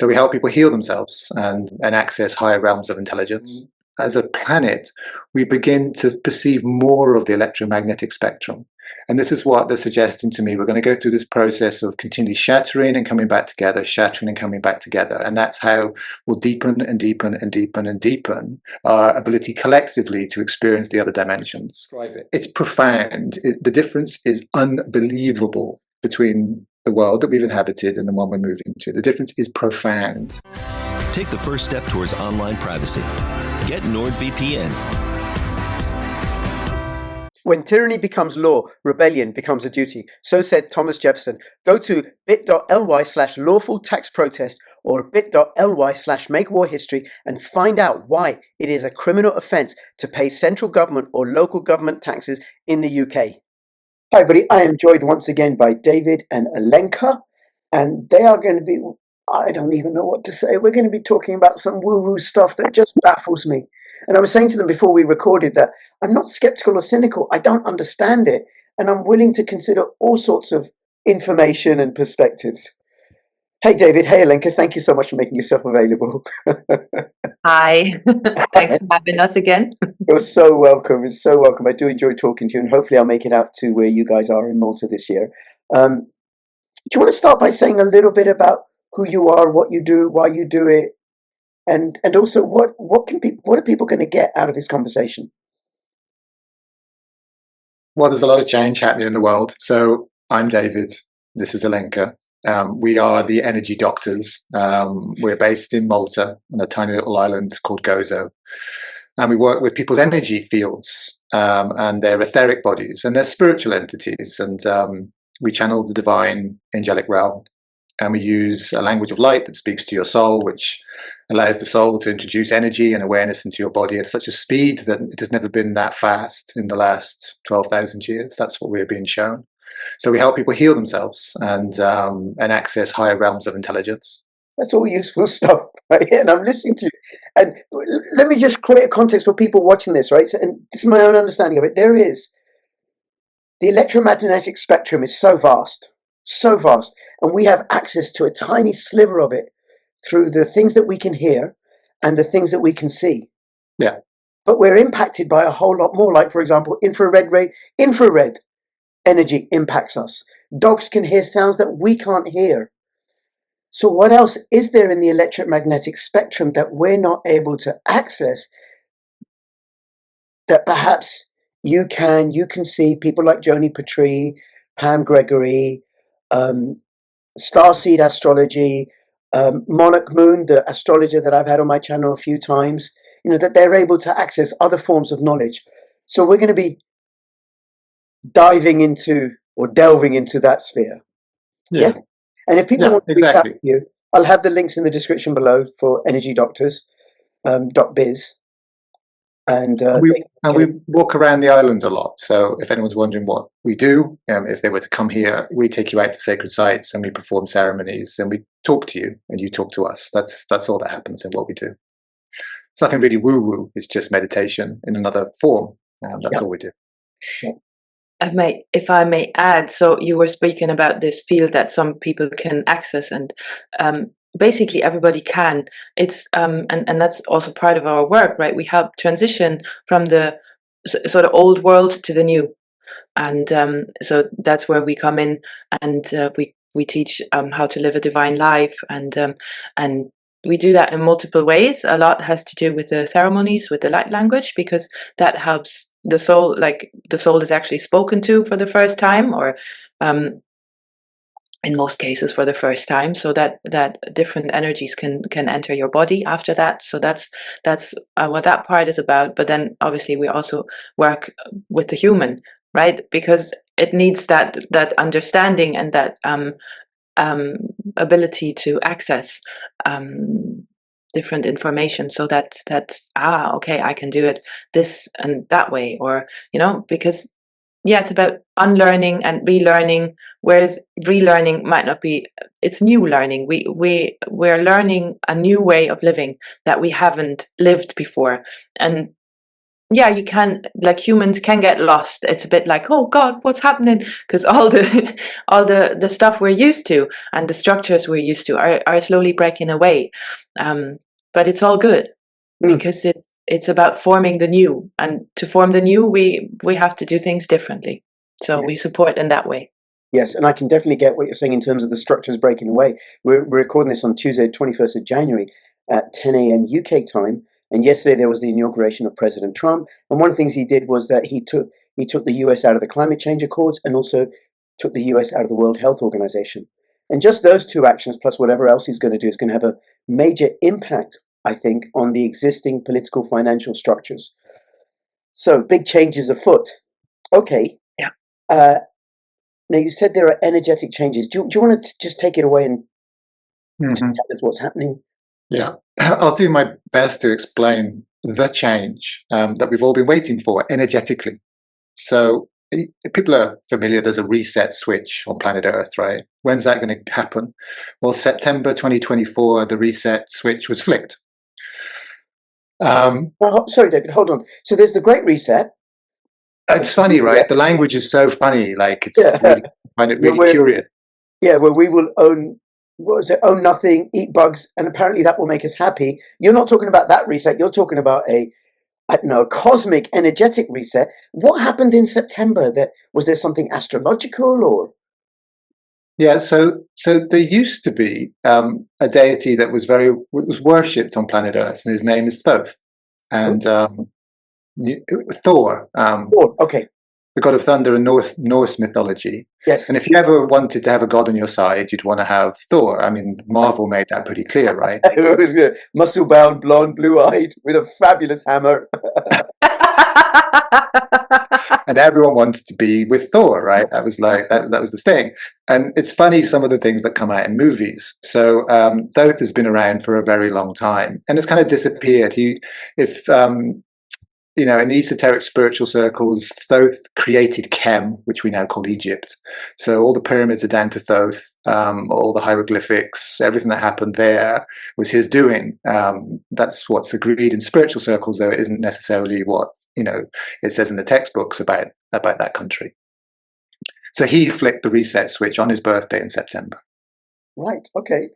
So we help people heal themselves and access higher realms of intelligence. As a planet, we begin to perceive more of the electromagnetic spectrum. And this is what they're suggesting to me. We're going to go through this process of continually shattering and coming back together, shattering and coming back together. And that's how we'll deepen and deepen and deepen and deepen our ability collectively to experience the other dimensions. It's profound. The difference is unbelievable between the world that we've inhabited and the one we're moving to. The difference is profound. Take the first step towards online privacy. Get NordVPN. When tyranny becomes law, rebellion becomes a duty. So said Thomas Jefferson. Go to bit.ly/lawful tax protest or bit.ly/make war history and find out why it is a criminal offence to pay central government or local government taxes in the UK. Hi everybody, I am joined once again by David and Alenka, and they are going to be, I don't even know what to say, we're going to be talking about some woo-woo stuff that just baffles me. And I was saying to them before we recorded that I'm not skeptical or cynical, I don't understand it, and I'm willing to consider all sorts of information and perspectives. Hey David, hey Alenka, thank you so much for making yourself available. Hi, thanks for having us again. You're so welcome. It's so welcome. I do enjoy talking to you, and hopefully I'll make it out to where you guys are in Malta this year. Do you want to start by saying a little bit about who you are, what you do, why you do it, and also what are people going to get out of this conversation? Well, there's a lot of change happening in the world. So I'm David. This is Alenka. We are the energy doctors. We're based in Malta on a tiny little island called Gozo. And we work with people's energy fields and their etheric bodies and their spiritual entities. And we channel the divine angelic realm. And we use a language of light that speaks to your soul, which allows the soul to introduce energy and awareness into your body at such a speed that it has never been that fast in the last 12,000 years. That's what we're being shown. So we help people heal themselves and access higher realms of intelligence. That's all useful stuff, right? And I'm listening to you. And let me just create a context for people watching this, right? So, and this is my own understanding of it. The electromagnetic spectrum is so vast, and we have access to a tiny sliver of it through the things that we can hear and the things that we can see. Yeah. But we're impacted by a whole lot more. Like, for example, infrared energy impacts us. Dogs can hear sounds that we can't hear. So what else is there in the electromagnetic spectrum that we're not able to access that perhaps you can see? People like Joni Petrie, Pam Gregory, Starseed Astrology, Monarch Moon, the astrologer that I've had on my channel a few times, that they're able to access other forms of knowledge. So we're going to be delving into that sphere. Yeah. Yes. And if people want to reach out to you, I'll have the links in the description below for Energy Doctors, .biz. And we walk around the island a lot. So if anyone's wondering what we do, if they were to come here, we take you out to sacred sites and we perform ceremonies and we talk to you and you talk to us. That's all that happens in what we do. It's nothing really woo-woo. It's just meditation in another form. That's all we do. Yeah. If I may add, so you were speaking about this field that some people can access, and basically everybody can. It's and that's also part of our work, right? We help transition from the sort of old world to the new, and so that's where we come in, and we teach how to live a divine life, and we do that in multiple ways. A lot has to do with the ceremonies, with the light language, because that helps the soul, like the soul is actually spoken to for the first time, or in most cases for the first time, so that different energies can enter your body after that. So that's what that part is about. But then obviously we also work with the human, right? Because it needs that understanding and that ability to access different information, so that's okay, I can do it this and that way, or because it's about unlearning and relearning, whereas relearning might not be, it's new learning. We're learning a new way of living that we haven't lived before, and yeah, you can, like, humans can get lost. It's a bit like, oh God, what's happening? Because all the all the stuff we're used to and the structures we're used to are slowly breaking away. But it's all good because it's about forming the new, and to form the new, we have to do things differently. So we support in that way. Yes, and I can definitely get what you're saying in terms of the structures breaking away. We're recording this on Tuesday, 21st of January at 10 a.m. UK time. And yesterday there was the inauguration of President Trump. And one of the things he did was that he took the US out of the climate change accords and also took the US out of the World Health Organization. And just those two actions, plus whatever else he's going to do, is going to have a major impact, I think, on the existing political financial structures. So big changes afoot. Okay. Yeah. Now, you said there are energetic changes. Do you want to just take it away and just tell us what's happening? Yeah, I'll do my best to explain the change that we've all been waiting for energetically. So people are familiar, there's a reset switch on planet Earth, right? When's that going to happen? Well, September 2024, the reset switch was flicked. Sorry, David, hold on. So there's the Great Reset. It's funny, right? Yeah. The language is so funny. Like, it's really, I find it really curious. Yeah, where we will own nothing, eat bugs, and apparently that will make us happy. You're not talking about that reset. You're talking about a cosmic, energetic reset. What happened in September? Was there something astrological, or? Yeah, so there used to be a deity that was worshipped on planet Earth, and his name is Thoth, and Thor. Okay. The god of thunder in Norse mythology. Yes. And if you ever wanted to have a god on your side, you'd want to have Thor. I mean, Marvel made that pretty clear, right? Muscle-bound, blonde, blue-eyed, with a fabulous hammer. And everyone wanted to be with Thor, right? That was the thing. And it's funny, some of the things that come out in movies. So Thoth has been around for a very long time, and it's kind of disappeared. In the esoteric spiritual circles, Thoth created Kem, which we now call Egypt. So all the pyramids are down to Thoth, all the hieroglyphics, everything that happened there was his doing. That's what's agreed in spiritual circles, though it isn't necessarily what it says in the textbooks about that country. So he flicked the reset switch on his birthday in September. Right. Okay.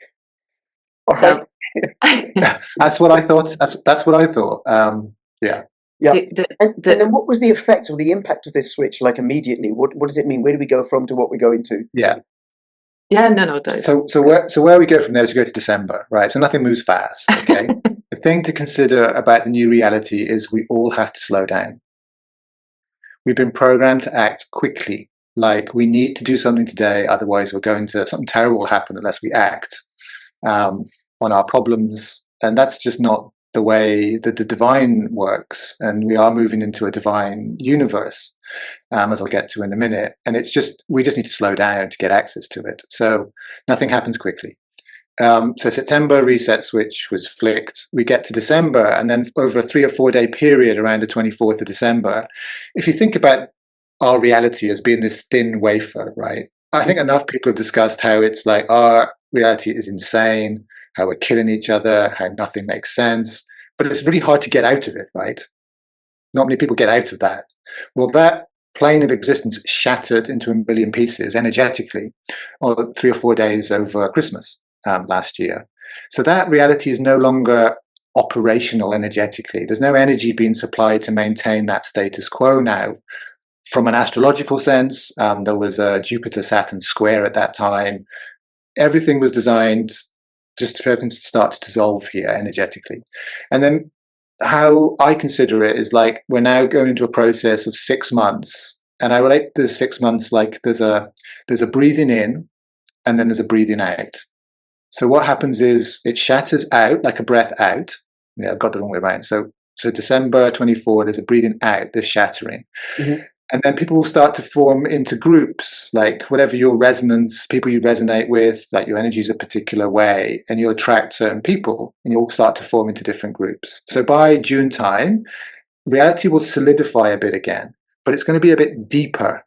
All right. That's what I thought. That's what I thought. Yeah. Yeah. And then what was the effect or the impact of this switch, like, immediately? What does it mean? Where do we go from to what we're going to? Yeah. Yeah, no. So where we go from there is we go to December, right? So nothing moves fast, okay? The thing to consider about the new reality is we all have to slow down. We've been programmed to act quickly, like we need to do something today, otherwise something terrible will happen unless we act on our problems. And that's just not the way that the divine works, and we are moving into a divine universe, as I'll get to in a minute. And we just need to slow down to get access to it. So nothing happens quickly. So September reset switch was flicked. We get to December, and then over a 3 or 4 day period around the 24th of December, if you think about our reality as being this thin wafer, right? I think enough people have discussed how it's like our reality is insane, how we're killing each other, how nothing makes sense, but it's really hard to get out of it, right? Not many people get out of that. Well, that plane of existence shattered into a million pieces energetically, 3 or 4 days over Christmas last year. So that reality is no longer operational energetically. There's no energy being supplied to maintain that status quo now. From an astrological sense, there was a Jupiter-Saturn square at that time. Everything was designed just for everything to start to dissolve here energetically. And then how I consider it is like we're now going into a process of 6 months. And I relate the 6 months like there's a breathing in and then there's a breathing out. So what happens is it shatters out like a breath out. Yeah, I've got the wrong way around. So December 24, there's a breathing out, there's shattering. Mm-hmm. And then people will start to form into groups, like whatever your resonance, people you resonate with, like your energy is a particular way, and you'll attract certain people and you'll start to form into different groups. So by June time, reality will solidify a bit again, but it's going to be a bit deeper.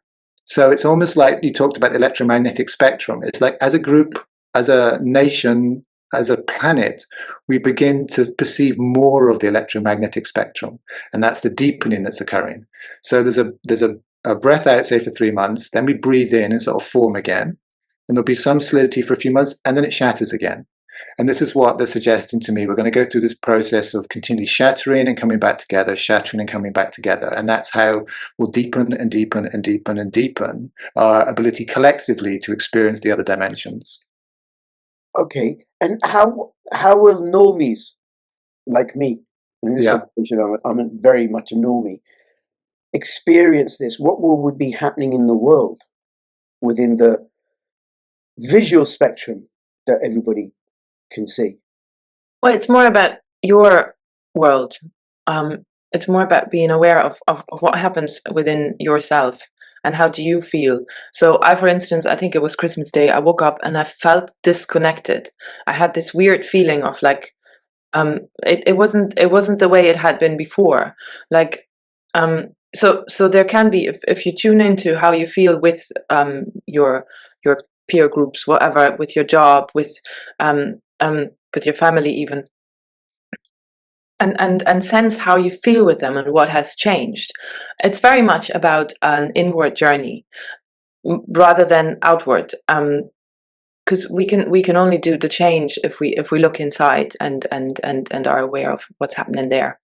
So it's almost like you talked about the electromagnetic spectrum. It's like as a group, as a nation, as a planet, we begin to perceive more of the electromagnetic spectrum, and that's the deepening that's occurring. So there's a breath out, say for 3 months, then we breathe in and sort of form again, and there'll be some solidity for a few months, and then it shatters again. And this is what they're suggesting to me. We're going to go through this process of continually shattering and coming back together, shattering and coming back together. And that's how we'll deepen and deepen and deepen and deepen our ability collectively to experience the other dimensions. Okay. And how will normies like me, in this conversation, I'm very much a normie, experience this? What would be happening in the world within the visual spectrum that everybody can see? Well, it's more about your world. It's more about being aware of what happens within yourself and how do you feel. So for instance, I think it was Christmas Day, I woke up and I felt disconnected. I had this weird feeling of like, it wasn't the way it had been before. Like, so there can be, if you tune into how you feel with your peer groups, whatever, with your job, with your family even, and sense how you feel with them and what has changed. It's very much about an inward journey rather than outward. Because we can only do the change if we look inside and are aware of what's happening there.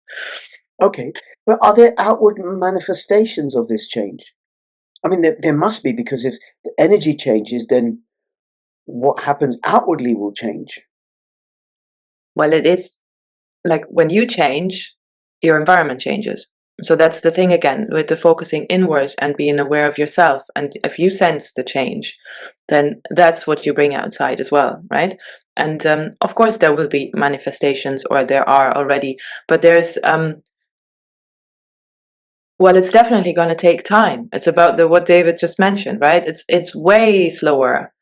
Okay, but are there outward manifestations of this change? I mean, there must be, because if the energy changes, then what happens outwardly will change. Well, it is like when you change, your environment changes. So that's the thing again with the focusing inward and being aware of yourself. And if you sense the change, then that's what you bring outside as well, right? And of course there will be manifestations, or there are already, but there's well, it's definitely going to take time. It's about what David just mentioned, right? It's way slower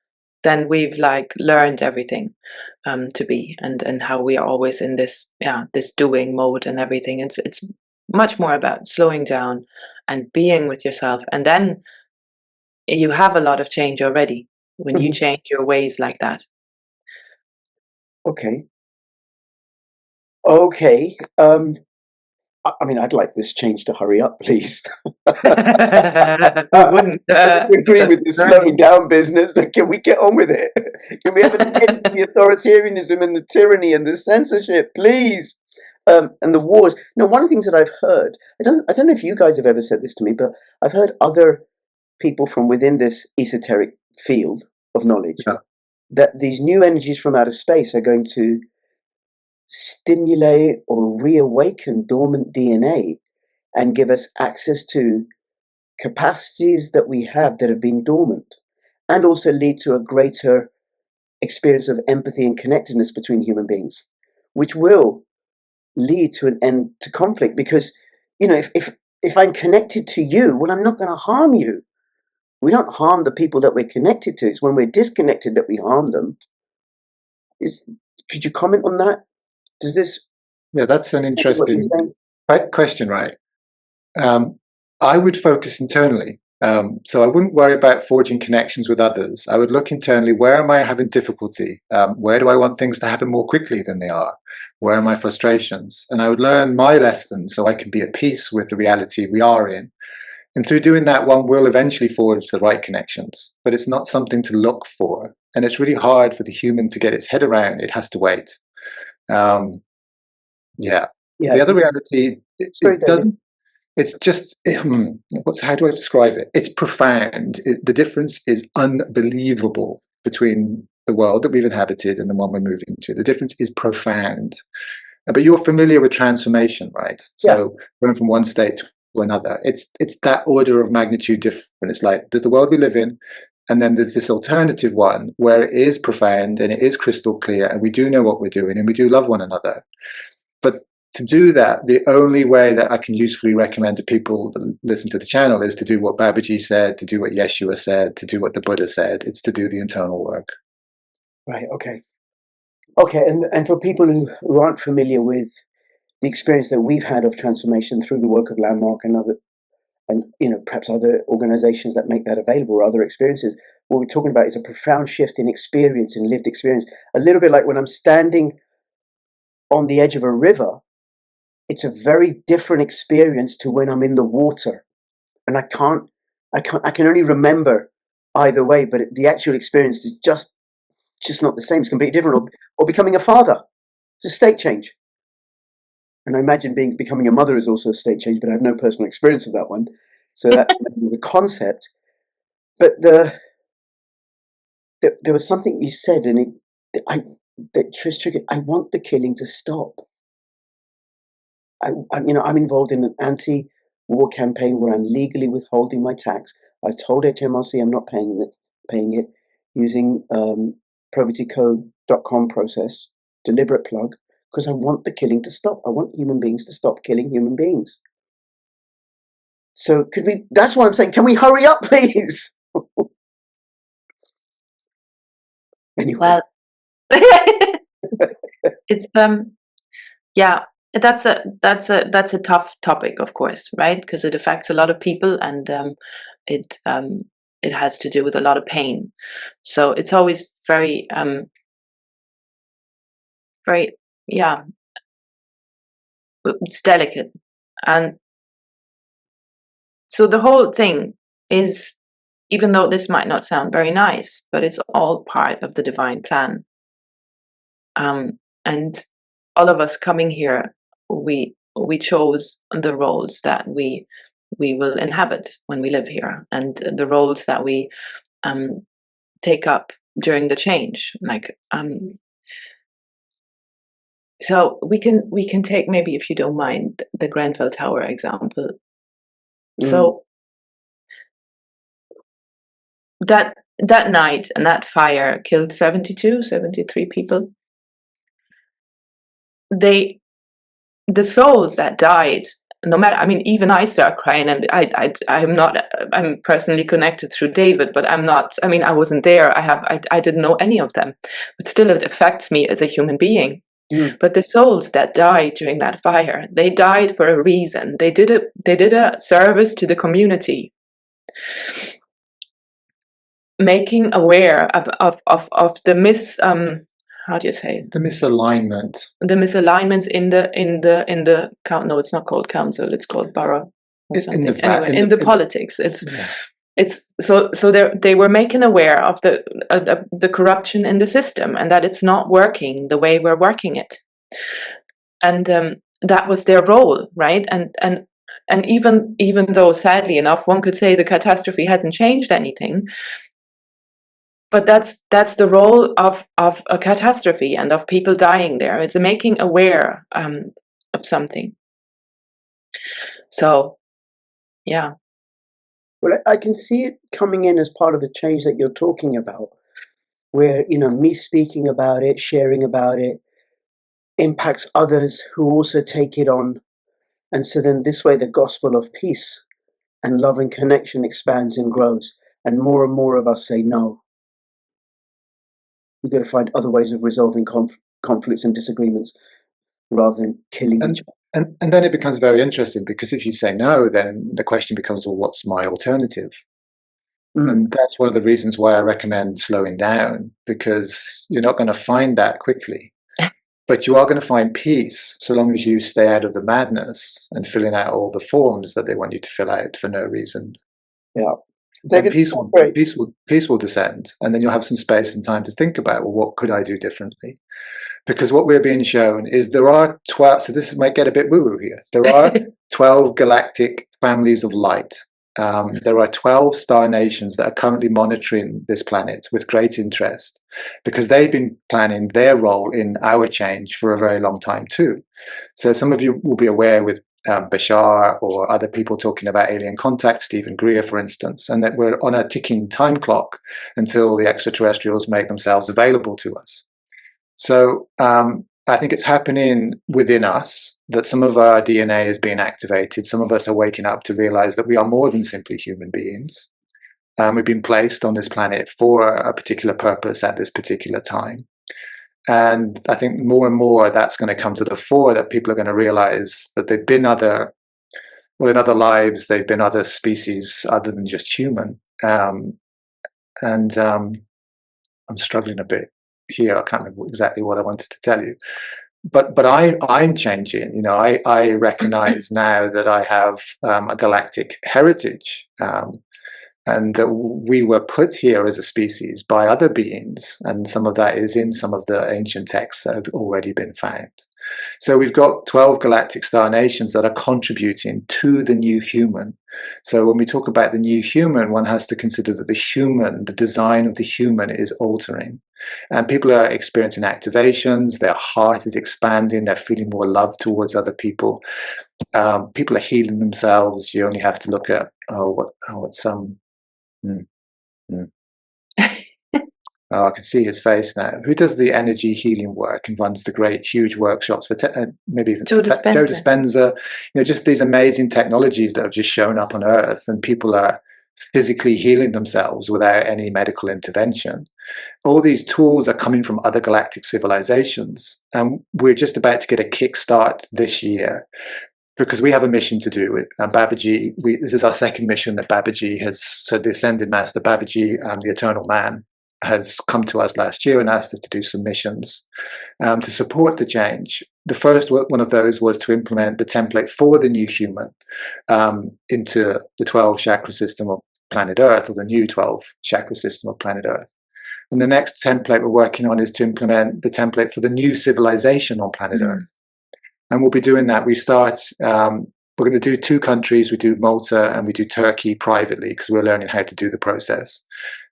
than we've like learned everything to be, and how we are always in this this doing mode and everything. It's much more about slowing down and being with yourself, and then you have a lot of change already when you change your ways like that. Okay. I mean, I'd like this change to hurry up, please. Who wouldn't? I agree with the slowing down business. Can we get on with it? Can we have an end to the authoritarianism and the tyranny and the censorship, please? And the wars. Now, one of the things that I've heard, I don't know if you guys have ever said this to me, but I've heard other people from within this esoteric field of knowledge that these new energies from outer space are going to stimulate or reawaken dormant DNA and give us access to capacities that we have that have been dormant, and also lead to a greater experience of empathy and connectedness between human beings, which will lead to an end to conflict. Because, you know, if I'm connected to you, well, I'm not going to harm you. We don't harm the people that we're connected to. It's when we're disconnected that we harm them. Could you comment on that? Does this? Yeah, that's an interesting question, right? I would focus internally. So I wouldn't worry about forging connections with others. I would look internally. Where am I having difficulty? Where do I want things to happen more quickly than they are? Where are my frustrations? And I would learn my lessons so I can be at peace with the reality we are in. And through doing that, one will eventually forge the right connections. But it's not something to look for. And it's really hard for the human to get its head around. It has to wait. The other reality, it doesn't. It's just, how do I describe it? It's profound. The difference is unbelievable between the world that we've inhabited and the one we're moving to. The difference is profound. But you're familiar with transformation, right? So going from one state to another, it's that order of magnitude different. It's like there's the world we live in, and then there's this alternative one where it is profound and it is crystal clear, and we do know what we're doing and we do love one another. But to do that, the only way that I can usefully recommend to people that listen to the channel is to do what Babaji said, to do what Yeshua said, to do what the Buddha said. It's to do the internal work. Right. Okay. And for people who aren't familiar with the experience that we've had of transformation through the work of Landmark and and perhaps other organizations that make that available, or other experiences. What we're talking about is a profound shift in experience, in lived experience. A little bit like when I'm standing on the edge of a river, it's a very different experience to when I'm in the water. And I can only remember either way, but the actual experience is just not the same. It's completely different. Or becoming a father, it's a state change. And I imagine becoming a mother is also a state change, but I have no personal experience of that one. So that the concept. But there was something you said, and that Trish triggered. I want the killing to stop. I'm involved in an anti-war campaign where I'm legally withholding my tax. I've told HMRC I'm not paying it using probitycode.com process, deliberate plug, because I want the killing to stop. I want human beings to stop killing human beings. So that's why I'm saying, can we hurry up, please? Anyway. Well, it's yeah, that's a tough topic, of course, right? Because it affects a lot of people, and it has to do with a lot of pain. So it's always very it's delicate. And so the whole thing is, even though this might not sound very nice, but it's all part of the divine plan. And all of us coming here, we chose the roles that we will inhabit when we live here, and the roles that we take up during the change. So we can take, maybe, if you don't mind, the Grenfell Tower example. So that night and that fire killed 73 people. The souls that died, no matter, even I start crying, and I'm personally connected through David, but I'm not, I wasn't there. I didn't know any of them, but still it affects me as a human being. But the souls that died during that fire, they died for a reason. They did a service to the community, making aware of the how do you say, the misalignment, the misalignments in the no, it's not called council, it's called borough or something. In the politics, it's so they were making aware of the corruption in the system, and that it's not working the way we're working it, and that was their role, right? And even though, sadly enough, one could say the catastrophe hasn't changed anything, but that's the role of a catastrophe and of people dying there. It's making aware of something. So, yeah. Well, I can see it coming in as part of the change that you're talking about, where, me speaking about it, sharing about it, impacts others who also take it on. And so then this way, the gospel of peace and love and connection expands and grows. And more of us say, no, we've got to find other ways of resolving conflicts and disagreements rather than killing each other. And then it becomes very interesting, because if you say no, then the question becomes, well, what's my alternative? And that's one of the reasons why I recommend slowing down, because you're not going to find that quickly. But you are going to find peace so long as you stay out of the madness and filling out all the forms that they want you to fill out for no reason. Yeah. Then peace will descend, and then you'll have some space and time to think about, well, what could I do differently? Because what we're being shown is there are 12, so this might get a bit woo-woo here. There are 12 galactic families of light. There are 12 star nations that are currently monitoring this planet with great interest, because they've been planning their role in our change for a very long time too. So some of you will be aware with Bashar or other people talking about alien contact, Stephen Greer, for instance, and that we're on a ticking time clock until the extraterrestrials make themselves available to us. So I think it's happening within us, that some of our DNA is being activated. Some of us are waking up to realize that we are more than simply human beings. We've been placed on this planet for a particular purpose at this particular time. And I think more and more that's going to come to the fore, that people are going to realize that there've been other well, in other lives, they've been other species other than just human. And I'm struggling a bit here. I can't remember exactly what I wanted to tell you. But I'm changing. I recognize now that I have a galactic heritage, and that we were put here as a species by other beings, and some of that is in some of the ancient texts that have already been found. So we've got 12 galactic star nations that are contributing to the new human. So when we talk about the new human, one has to consider that the design of the human is altering. And people are experiencing activations, their heart is expanding, they're feeling more love towards other people. People are healing themselves. You only have to look at, what's some. Mm, mm. Oh, I can see his face now. Who does the energy healing work and runs the great, huge workshops for maybe even Joe Joe Dispenza? Just these amazing technologies that have just shown up on Earth, and people are physically healing themselves without any medical intervention. All these tools are coming from other galactic civilizations, and we're just about to get a kickstart this year, because we have a mission to do with Babaji. This is our second mission that Babaji has. So the Ascended Master Babaji, the Eternal Man, has come to us last year and asked us to do some missions to support the change. The first one of those was to implement the template for the new human into the 12 chakra system of planet Earth, or the new 12 chakra system of planet Earth. And the next template we're working on is to implement the template for the new civilization on planet Earth. And we'll be doing that. We're going to do 2 countries. We do Malta and we do Turkey privately, because we're learning how to do the process.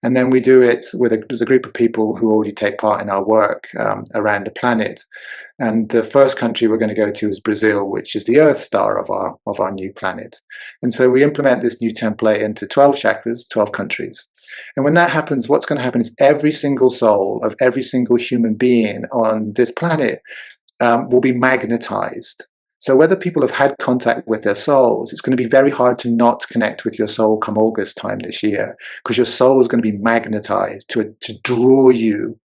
And then we do it with a group of people who already take part in our work around the planet. And the first country we're going to go to is Brazil, which is the Earth star of our new planet. And so we implement this new template into 12 chakras, 12 countries. And when that happens, what's going to happen is every single soul of every single human being on this planet will be magnetized. So whether people have had contact with their souls, it's going to be very hard to not connect with your soul come August time this year, because your soul is going to be magnetized to draw you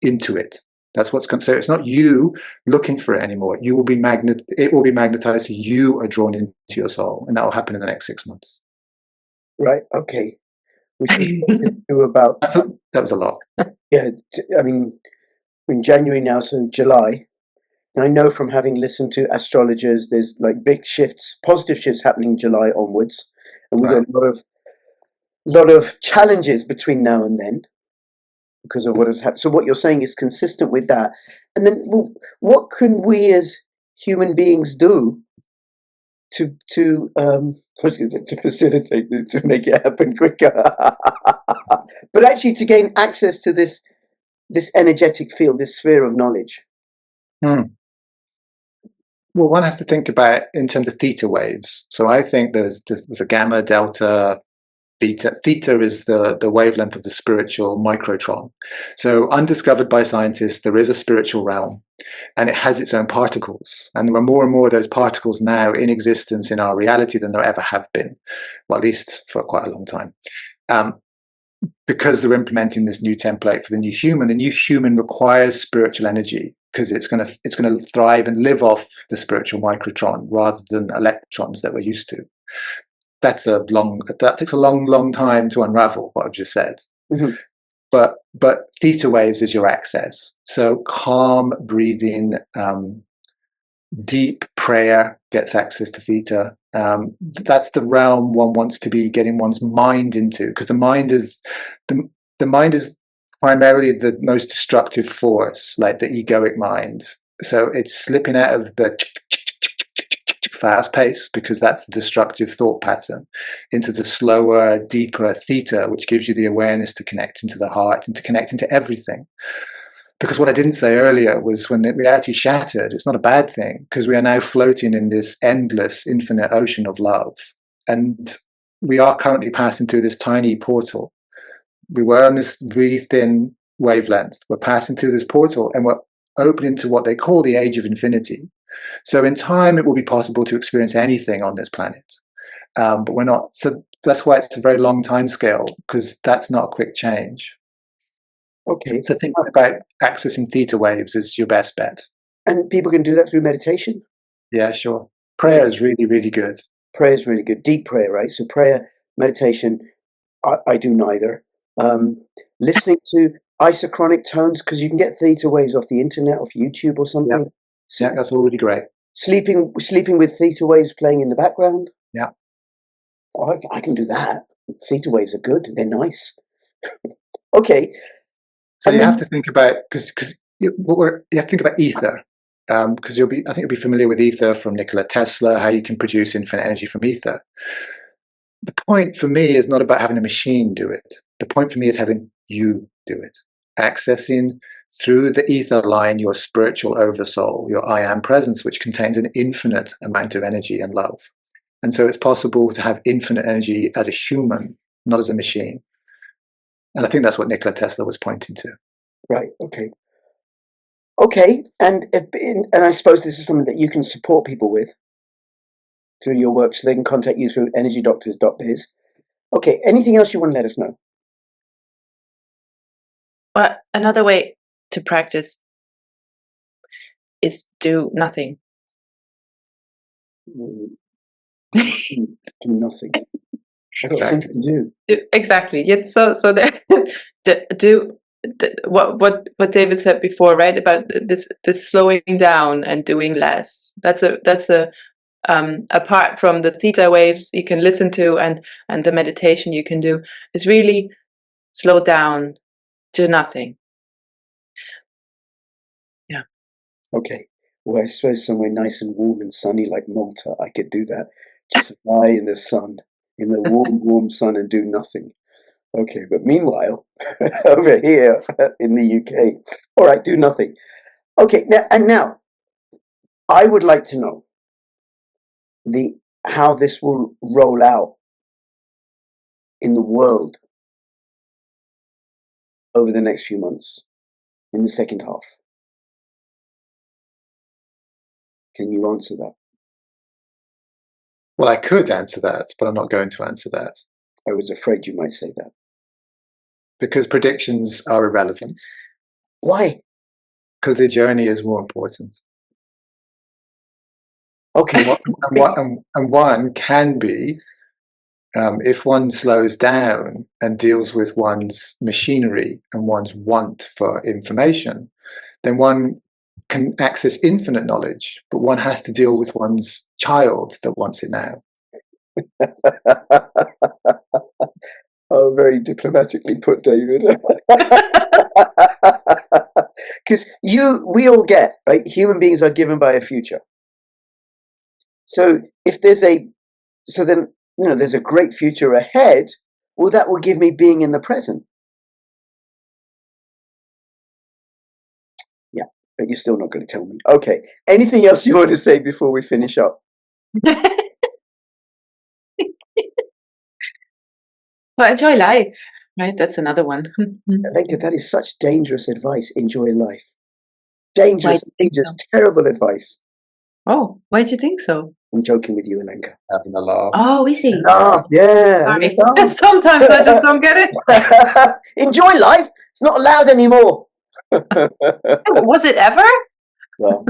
into it. That's what's going. So it's not you looking for it anymore. It will be magnetized. So you are drawn into your soul, and that will happen in the next 6 months. Right. Okay. Which we do about. That was a lot. Yeah. I mean, we're in January now, so July. I know from having listened to astrologers, there's like big shifts, positive shifts happening in July onwards, and we've got a lot of challenges between now and then because of what has happened. So what you're saying is consistent with that. And then, what can we as human beings do to facilitate this, to make it happen quicker, but actually to gain access to this energetic field, this sphere of knowledge? Well, one has to think about in terms of theta waves. So I think there's a gamma, delta, beta. Theta is the wavelength of the spiritual microtron. So undiscovered by scientists, there is a spiritual realm, and it has its own particles. And there are more and more of those particles now in existence in our reality than there ever have been, well, at least for quite a long time. Because they're implementing this new template for the new human requires spiritual energy, because it's going to thrive and live off the spiritual microtron rather than electrons that we're used to. That takes a long time to unravel what I've just said. Mm-hmm. But theta waves is your access. So calm breathing, deep prayer gets access to theta. That's the realm one wants to be getting one's mind into, because the mind is primarily the most destructive force, like the egoic mind. So it's slipping out of the fast pace, because that's the destructive thought pattern, into the slower, deeper theta, which gives you the awareness to connect into the heart and to connect into everything. Because what I didn't say earlier was, when the reality shattered, it's not a bad thing, because we are now floating in this endless, infinite ocean of love. And we are currently passing through this tiny portal. We were on this really thin wavelength. We're passing through this portal, and we're opening to what they call the age of infinity. So in time, it will be possible to experience anything on this planet. But we're not. So that's why it's a very long time scale, because that's not a quick change. Okay. So thinking about accessing theta waves is your best bet. And people can do that through meditation? Yeah, sure. Prayer is really, really good. Prayer is really good. Deep prayer, right? So prayer, meditation, I do neither. Listening to isochronic tones, because you can get theta waves off the internet, off YouTube or something. Yeah, that's already great. Sleeping with theta waves playing in the background. Yeah. Oh, I can do that. Theta waves are good. They're nice. Okay. So And you then- have to think about, because you have to think about ether, because I think you'll be familiar with ether from Nikola Tesla, how you can produce infinite energy from ether. The point for me is not about having a machine do it. The point for me is having you do it, accessing through the ether line your spiritual oversoul, your I am presence, which contains an infinite amount of energy and love. And so it's possible to have infinite energy as a human, not as a machine. And I think that's what Nikola Tesla was pointing to. Right. Okay. Okay. And I suppose this is something that you can support people with through your work, so they can contact you through energydoctors.biz. Okay. Anything else you want to let us know? But another way to practice is do nothing. Do nothing. I got Exactly. something to do. Exactly. Yes. So what David said before, right? About this slowing down and doing less. That's a apart from the theta waves you can listen to and the meditation you can do, is really slow down, do nothing. Yeah. Okay. Well, I suppose somewhere nice and warm and sunny like Malta, I could do that. Just lie in the sun, in the warm sun, and do nothing. Okay, but meanwhile, over here in the UK, all right, do nothing. Okay, now I would like to know how this will roll out in the world over the next few months, in the second half. Can you answer that? Well, I could answer that, but I'm not going to answer that. I was afraid you might say that. Because predictions are irrelevant. Why? Because the journey is more important. Okay. And one can be, if one slows down and deals with one's machinery and one's want for information, then one can access infinite knowledge, but one has to deal with one's child that wants it now. Oh, very diplomatically put, David. Because we all get, right? Human beings are given by a future. So if there's then there's a great future ahead. Well, that will give me being in the present. Yeah, but you're still not going to tell me. Okay. Anything else you want to say before we finish up? Well, enjoy life, right? That's another one. Lenka, that is such dangerous advice. Enjoy life. Dangerous, So? terrible advice. Oh, why do you think so? I'm joking with you, Alenka. Having a laugh. Oh, we see. Yeah. Sorry. Sometimes I just don't get it. Enjoy life. It's not allowed anymore. Was it ever? Well,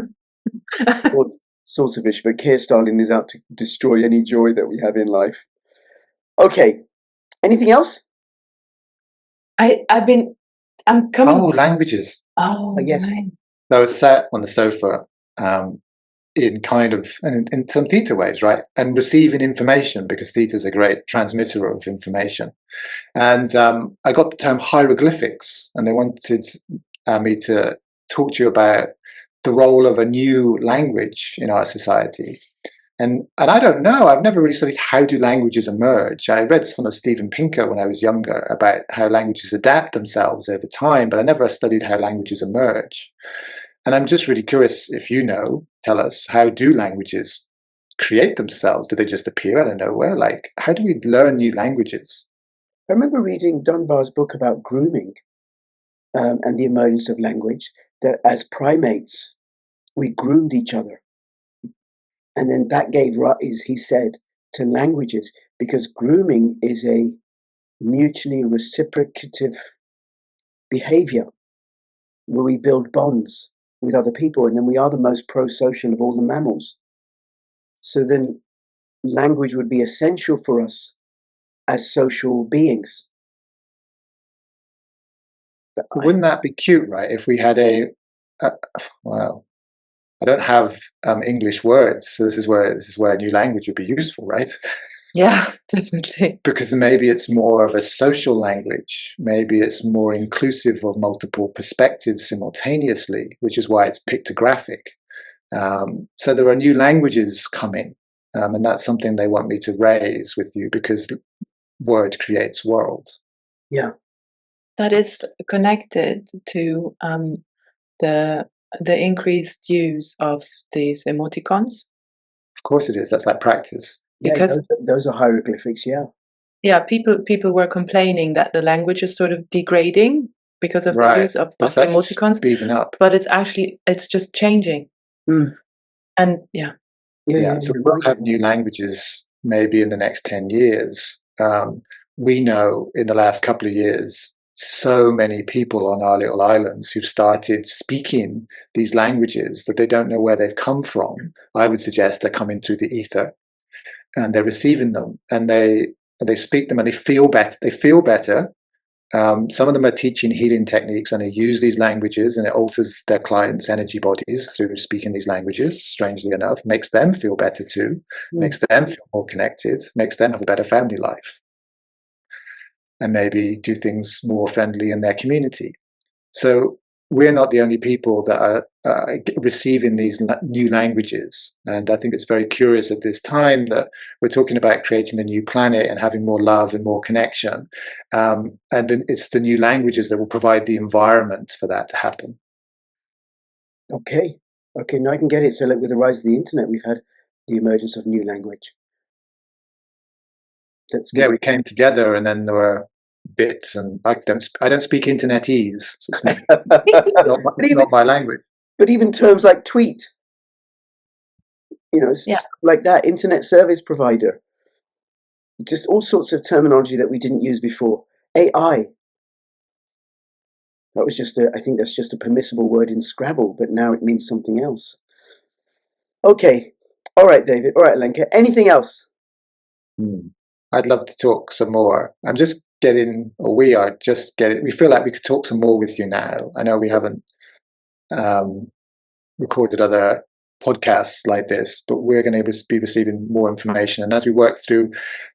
sort of ish, but Keir Starling is out to destroy any joy that we have in life. Okay. Anything else? I'm coming. Oh, languages. Oh, yes. right. I was sat on the sofa in some theta waves, right? And receiving information, because theta is a great transmitter of information. And I got the term hieroglyphics, and they wanted me to talk to you about the role of a new language in our society. And I don't know, I've never really studied how do languages emerge. I read some of Steven Pinker when I was younger about how languages adapt themselves over time, but I never studied how languages emerge. And I'm just really curious if you know, tell us, how do languages create themselves? Do they just appear out of nowhere? Like, how do we learn new languages? I remember reading Dunbar's book about grooming and the emergence of language, that as primates, we groomed each other. And then that gave rise, he said, to languages, because grooming is a mutually reciprocative behavior where we build bonds with other people, and then we are the most pro-social of all the mammals. So then language would be essential for us as social beings. Wouldn't that be cute, right? If we had well, I don't have English words, so this is where a new language would be useful, right? Yeah, definitely. Because maybe it's more of a social language. Maybe it's more inclusive of multiple perspectives simultaneously, which is why it's pictographic. So there are new languages coming, and that's something they want me to raise with you, because word creates world. Yeah. That is connected to the increased use of these emoticons. Of course it is. That's like practice. Yeah, Because those are hieroglyphics, yeah. yeah, people were complaining that the language is sort of degrading because of the use of emoticons. Speeding up. But it's just changing. Mm. And So we'll have new languages maybe in the next 10 years. We know in the last couple of years, so many people on our little islands who've started speaking these languages that they don't know where they've come from. I would suggest they're coming through the ether, and they're receiving them, and they speak them, and they feel better. Some of them are teaching healing techniques, and they use these languages, and it alters their clients' energy bodies through speaking these languages, strangely enough. Makes them feel better too, makes them feel more connected, makes them have a better family life, and maybe do things more friendly in their community. So we're not the only people that are receiving these new languages. And I think it's very curious at this time that we're talking about creating a new planet and having more love and more connection. And then it's the new languages that will provide the environment for that to happen. Okay, now I can get it. So like with the rise of the internet, we've had the emergence of new language. Yeah, we came together, and then there were bits, and I don't speak Internetese, so it's not my language. But even terms like tweet, stuff like that, internet service provider, just all sorts of terminology that we didn't use before. AI. That was I think that's just a permissible word in Scrabble, but now it means something else. Okay. All right, David. All right, Lenka. Anything else? I'd love to talk some more. We feel like we could talk some more with you now. I know we haven't recorded other podcasts like this, but we're going to be receiving more information. And as we work through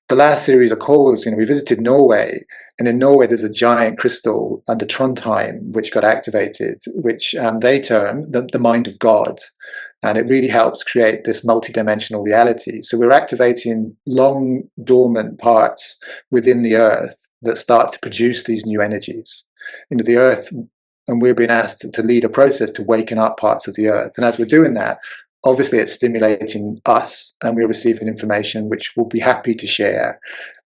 the last series of calls, we visited Norway, and in Norway there's a giant crystal under Trondheim which got activated, which they term the mind of God. And it really helps create this multidimensional reality. So we're activating long dormant parts within the earth that start to produce these new energies. The earth, and we're being asked to lead a process to waken up parts of the earth. And as we're doing that, obviously it's stimulating us, and we're receiving information which we'll be happy to share.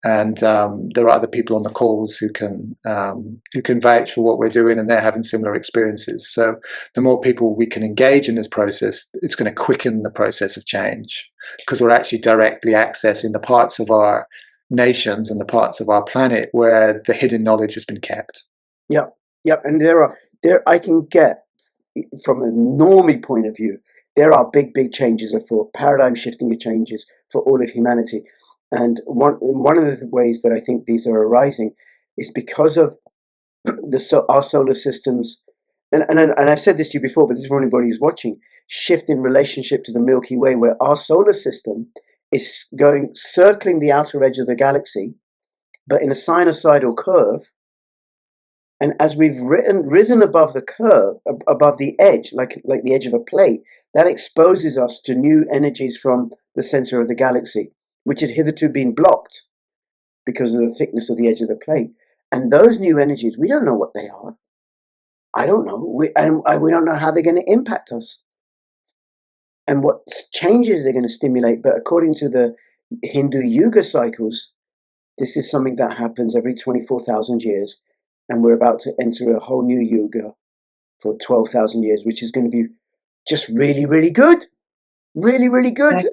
And there are other people on the calls who can vouch for what we're doing, and they're having similar experiences. So the more people we can engage in this process, it's going to quicken the process of change, because we're actually directly accessing the parts of our nations and the parts of our planet where the hidden knowledge has been kept. Yep. And there I can get, from a normie point of view, there are big changes afoot, paradigm shifting changes for all of humanity. And one of the ways that I think these are arising is because of our solar systems, and I've said this to you before, but this is for anybody who's watching, shift in relationship to the Milky Way, where our solar system is circling the outer edge of the galaxy, but in a sinusoidal curve. And as we've risen above the curve, above the edge, like the edge of a plate, that exposes us to new energies from the center of the galaxy, which had hitherto been blocked because of the thickness of the edge of the plate. And those new energies, we don't know what they are. I don't know. We don't know how they're going to impact us and what changes they're going to stimulate. But according to the Hindu Yuga cycles, this is something that happens every 24,000 years. And we're about to enter a whole new Yuga for 12,000 years, which is going to be just really, really good. Really, really good.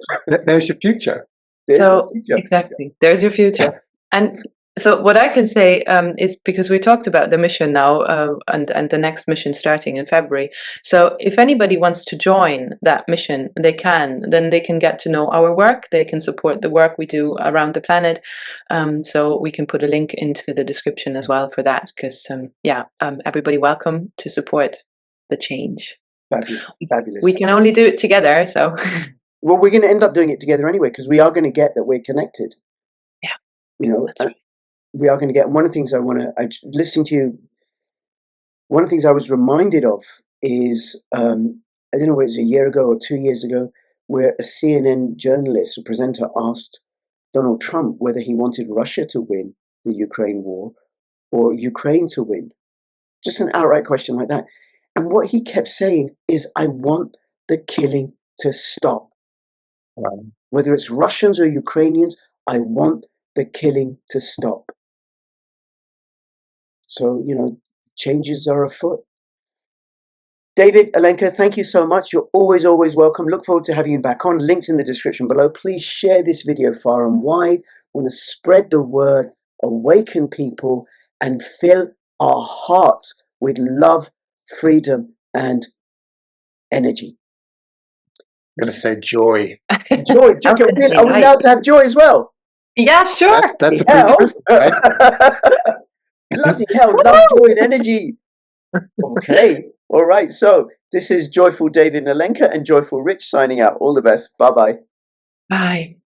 There's your future. Exactly. There's your future. And So what I can say is, because we talked about the mission now, and the next mission starting in February. So if anybody wants to join that mission, they can. Then they can get to know our work. They can support the work we do around the planet. So we can put a link into the description as well for that. Because everybody welcome to support the change. Fabulous. We can only do it together. So. Well, we're going to end up doing it together anyway, because we are going to get that we're connected. Yeah. You know. That's right. We are going to get. One of the things listening to you, one of the things I was reminded of is, I don't know whether it was a year ago or 2 years ago, where a CNN journalist, a presenter, asked Donald Trump whether he wanted Russia to win the Ukraine war or Ukraine to win. Just an outright question like that. And what he kept saying is, I want the killing to stop. Wow. Whether it's Russians or Ukrainians, I want the killing to stop. So, changes are afoot. David, Alenka, thank you so much. You're always, always welcome. Look forward to having you back on. Links in the description below. Please share this video far and wide. We want to spread the word, awaken people, and fill our hearts with love, freedom, and energy. I'm going to say joy. Joy. Are we allowed to have joy as well? Yeah, sure. That's a prerequisite, right? Bloody hell, love, joy, and energy. Okay. All right. So this is Joyful David and Alenka and Joyful Rich signing out. All the best. Bye-bye. Bye.